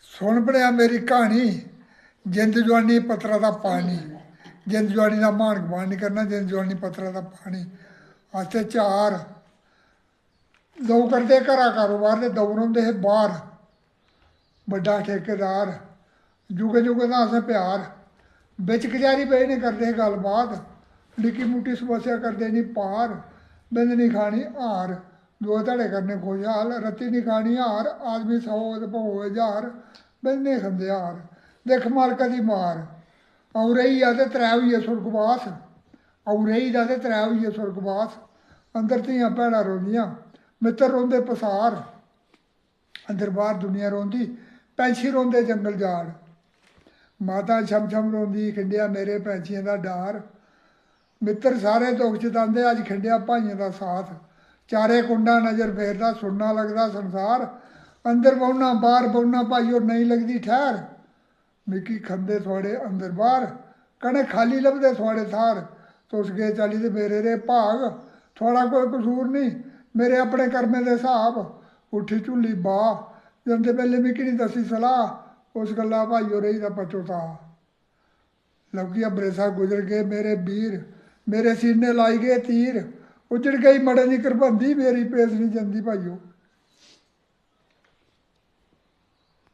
ਸੁਣ ਬਣਿਆ ਮੇਰੀ ਕਹਾਣੀ। ਜਿੰਦ ਜਵਾਨੀ ਪੱਥਰਾਂ ਦਾ ਪਾਣੀ। ਜਿੰਦ ਜਵਾਨੀ ਦਾ ਮਾਣ ਗੁਆਨ ਨਹੀਂ ਕਰਨਾ। ਜਿੰਦ ਜਵਾਨੀ ਪੱਥਰਾਂ ਦਾ ਪਾਣੀ। ਅਤੇ ਚਾਰ ਦੋ ਕਰਦੇ ਘਰਾਂ ਕਾਰੋਬਾਰ ਤੇ ਦੋ ਰਹਿੰਦੇ ਸੀ ਬਾਹਰ। ਵੱਡਾ ਠੇਕੇਦਾਰ ਜੁਗੇ ਜੁਗੇ ਦਾ ਅਸਾਂ ਪਿਆਰ। ਵਿੱਚ ਕਚਹਿਰੀ ਪਏ ਨੇ ਕਰਦੇ ਗੱਲਬਾਤ। ਨਿੱਕੀ ਮੁੱਟੀ ਸਮੱਸਿਆ ਕਰਦੇ ਨਹੀਂ ਪਾਰ। ਬਿੰਦ ਨਹੀਂ ਖਾਣੀ ਹਾਰ। ਦੋ ਧੜੇ ਕਰਨੇ ਖੁਸ਼ਹਾਲ। ਰੱਤੀ ਨਹੀਂ ਖਾਣੀ ਹਾਰ। ਆਦਮੀ 100 ਤੇ ਭੋ 1000। ਬਿੰਦ ਨਹੀਂ ਖਾਂਦੇ ਹਾਰ। ਦੇਖ ਮਾਲਕਾ ਦੀ ਮਾਰ। ਆਉ ਰਹੀ ਆ ਤੇ ਤਰੇ ਹੋਈਏ ਸੁਰਗਵਾਸ। ਆਉ ਰਹੀ ਦਾ ਤੇ ਤਰੇ ਹੋਈਏ ਸੁਰਗਵਾਸ। ਅੰਦਰ ਧੀਆਂ ਭੈਣਾਂ ਰੋਂਦੀਆਂ ਮਿੱਤਰ ਰੋਂਦੇ ਪਸਾਰ। ਅੰਦਰ ਬਾਹਰ ਦੁਨੀਆ ਰੋਂਦੀ ਪੈਂਛੀ ਰੋਂਦੇ ਜੰਗਲ ਜਾੜ। ਮਾਤਾ ਛਮ ਛਮ ਰੋਂਦੀ ਖਿੰਡਿਆ ਮੇਰੇ ਪੈਂਛੀਆਂ ਦਾ ਡਾਰ। ਮਿੱਤਰ ਸਾਰੇ ਦੁੱਖ ਚਤਾਉਂਦੇ ਅੱਜ ਖਿੰਡਿਆ ਭਾਈਆਂ ਦਾ ਸਾਥ। ਚਾਰੇ ਕੁੰਡਾ ਨਜ਼ਰ ਫੇਰਦਾ ਸੁਣਨਾ ਲੱਗਦਾ ਸੰਸਾਰ। ਅੰਦਰ ਬਹੁਣਾ ਬਾਹਰ ਬਹੁਣਾ ਭਾਈਓ ਨਹੀਂ ਲੱਗਦੀ ਠਹਿਰ। ਮਿੱਕੀ ਖੰਦੇ ਥੋੜੇ ਅੰਦਰ ਬਾਹਰ। ਕਣੇ ਖਾਲੀ ਲੱਭਦੇ ਥੋੜੇ ਥਾਰ। ਤੁਸ ਗਏ ਚਾਲੀ ਤੇ ਮੇਰੇ ਰੇ ਭਾਗ। ਥੋੜਾ ਕੋਈ ਕਸੂਰ ਨਹੀਂ ਮੇਰੇ ਆਪਣੇ ਕਰਮੇ ਦੇ ਹਿਸਾਬ। ਉੱਠੀ ਝੁੱਲੀ ਬਾਹ ਜਾਂਦੇ ਪਹਿਲੇ ਮਿੱਕੀ ਨਹੀਂ ਦੱਸੀ ਸਲਾਹ। ਉਸ ਗੱਲਾਂ ਭਾਈਓ ਰਹੀ ਦਾ ਪਚੋਤਾ। ਲੌਕੀ ਅਬਰੇਸਾ ਗੁਜ਼ਰ ਗਏ ਮੇਰੇ ਵੀਰ। ਮੇਰੇ ਸੀਨੇ ਲਾਈ ਗਏ ਤੀਰ। ਉਜੜ ਗਈ ਮੜੇ ਦੀ ਕੁਰਬਾਨੀ ਮੇਰੀ ਪੇਸ ਨਹੀਂ ਜਾਂਦੀ ਭਾਈਓ।